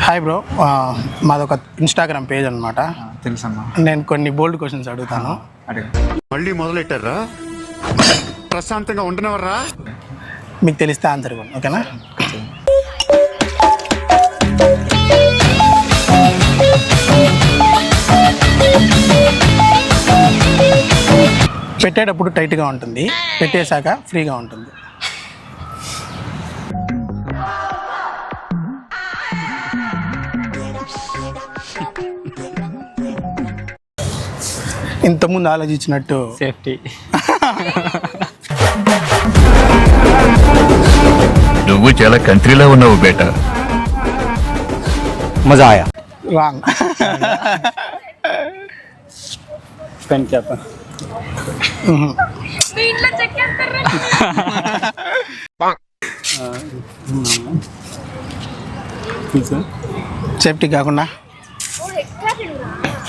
Hi bro, మాదొక Instagram page అనమాట. తెలుసమ్మా. నేను కొన్ని బోల్డ్ క్వశ్చన్స్ అడుగుతాను. మళ్ళీ మొదలెట్టారా? ప్రశాంతంగా ఉండనవర్రా? మీకు తెలిస్తే ఆన్సర్ ఇవ్వండి, ఓకేనా? పెట్టేటప్పుడు టైట్గా ఉంటుంది, పెట్టేశాక ఫ్రీగా ఉంటుంది. ఇంతకుముందు ఆలోచించినట్టు సేఫ్టీ. నువ్వు చాలా కంట్రీలో ఉన్నావు బేటా. మజా ఆయా. రాంగ్. Pen cap. సేఫ్టీ కాకుండా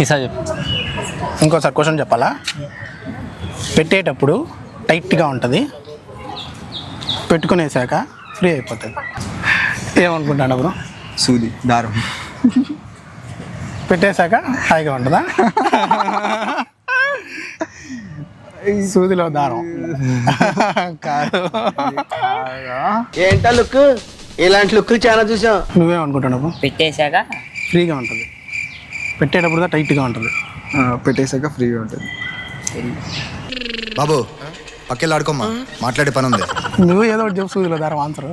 ఈసారి చెప్పు. ఇంకోసారి క్వశ్చన్ చెప్పాలా? పెట్టేటప్పుడు టైట్గా ఉంటుంది, పెట్టుకునేసాక ఫ్రీ అయిపోతుంది. ఏమనుకుంటాను బ్రో? సూది, దారం. పెట్టేశాక హాయిగా ఉంటుందా? సూదిలో దారం కాదు. ఏంటా లుక్? ఇలాంటి లుక్ చాలా చూసాం. నువ్వేమనుకుంటున్నావు? పెట్టేశాక ఫ్రీగా ఉంటుంది, పెట్టేటప్పుడు టైట్గా ఉంటుంది, పెట్టేసాక ఫ్రీగా ఉంటుంది. బాబు పక్కెళ్ళి ఆడుకోమ్మా, మాట్లాడే పని ఉంది. నువ్వు ఏదో ఒకటి చెప్పు. సూదిలో దారం ఆన్సర్.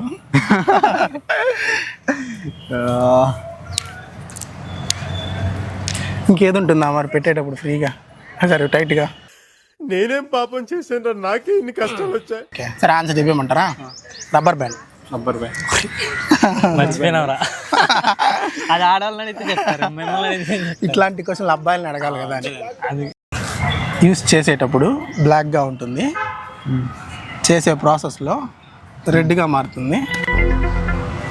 ఇంకేది ఉంటుందా మరి పెట్టేటప్పుడు ఫ్రీగా, సరే టైట్గా? నేనేం పాపం చేశాను? నాకే ఇన్ని కష్టాలు వచ్చాయి. ఓకే, సరే ఆన్సర్ చెప్పేయమంటారా? Rubber band. Rubber band. మర్చిపోయినవరా? అది ఆడవాళ్ళని అయితే చెప్తారు, మిమ్మల్ని ఇట్లాంటి క్వశ్చన్లు అబ్బాయిలని అడగాలి కదా అని. యూస్ చేసేటప్పుడు బ్లాక్గా ఉంటుంది, చేసే ప్రాసెస్లో రెడ్గా మారుతుంది,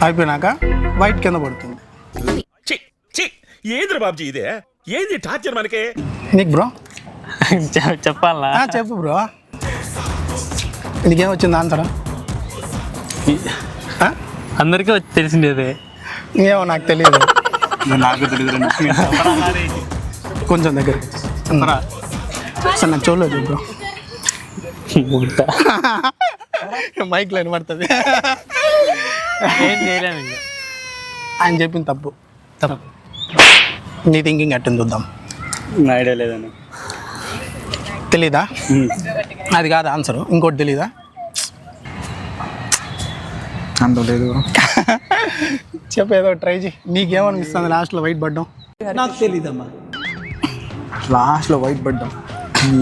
అయిపోయినాక వైట్ కింద పడుతుంది. ఏంద్ర బాబ్జీ ఇదే? ఏంది టార్చర్ మనకే? నీకు బ్రో చెప్పాలా? చెప్పు బ్రో, నీకేం వచ్చింది ఆన్సర్? అందరికీ వచ్చి తెలిసిందేదే. ఏమో నాకు తెలియదు. నాకు తెలియదు. కొంచెం దగ్గర సార్, నాకు చెవులో చెప్పు బ్రో. మైక్లో వినబడుతుంది. ఏం చేయలేము ఇంకా. ఆయన చెప్పింది తప్పు. నీ థింకింగ్ ఎట్టుంది చూద్దాం. ఐడియా లేదని. తెలీదా? అది కాదు ఆన్సర్, ఇంకోటి తెలీదా? అంత లేదు. చెప్పేదో ట్రై చేయి. నీకేమనిపిస్తుంది లాస్ట్లో వైట్ పడ్డం? నాకు తెలీదమ్మా. లాస్ట్లో వైట్ పడ్డాం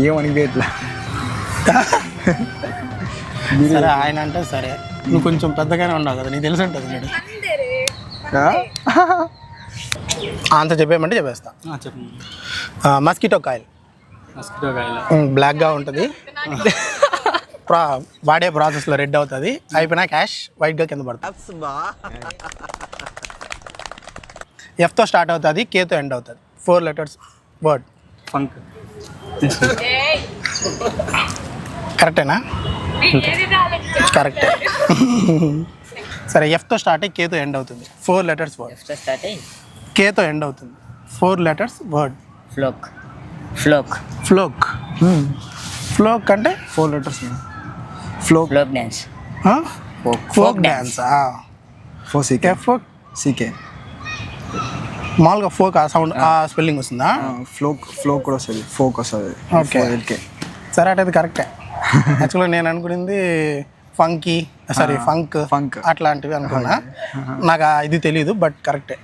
ఏమనిపించట్లా. సరే ఆయన అంటే సరే, నువ్వు కొంచెం పెద్దగానే ఉన్నావు కదా, నీకు తెలిసి ఉంటుంది. నేను ఆన్సర్ చెప్పేయమంటే చెప్పేస్తా. చెప్పు. Mosquito coil. మస్కిటో కాయలు. బ్లాక్గా ఉంటుంది, వాడే ప్రాసెస్లో రెడ్ అవుతుంది, అయిపోయినా క్యాష్ వైట్గా కింద పడుతుంది. ఎఫ్తో స్టార్ట్ అవుతుంది, కేతో ఎండ్ అవుతుంది, 4 letters వర్డ్. ఫంక్. కరెక్టేనా? కరెక్టే. సరే, ఎఫ్తో స్టార్ట్ అయ్యి కేతో ఎండ్ అవుతుంది, 4 letters వర్డ్. స్టార్ట్ అయ్యి కేతో ఎండ్ అవుతుంది, 4 letters word. Flock. Flock. Flock. Flock అంటే 4 letters. Flock. Flock dance. Folk డ్యాన్సా? ఫోక్. ఫోక్. సీకే. మామూలుగా ఫోక్ ఆ సౌండ్, ఆ స్పెల్లింగ్ వస్తుందా? ఫ్లోక్ కూడా వస్తుంది, ఫోక్ వస్తుంది. ఓకే, సరే అటైతే కరెక్టే. యాక్చువల్గా నేను అనుకునేది ఫంకీ, సారీ ఫంక్ ఫంక్ అట్లాంటివి అనుకున్నా. నాకు ఇది తెలీదు, బట్ కరెక్టే.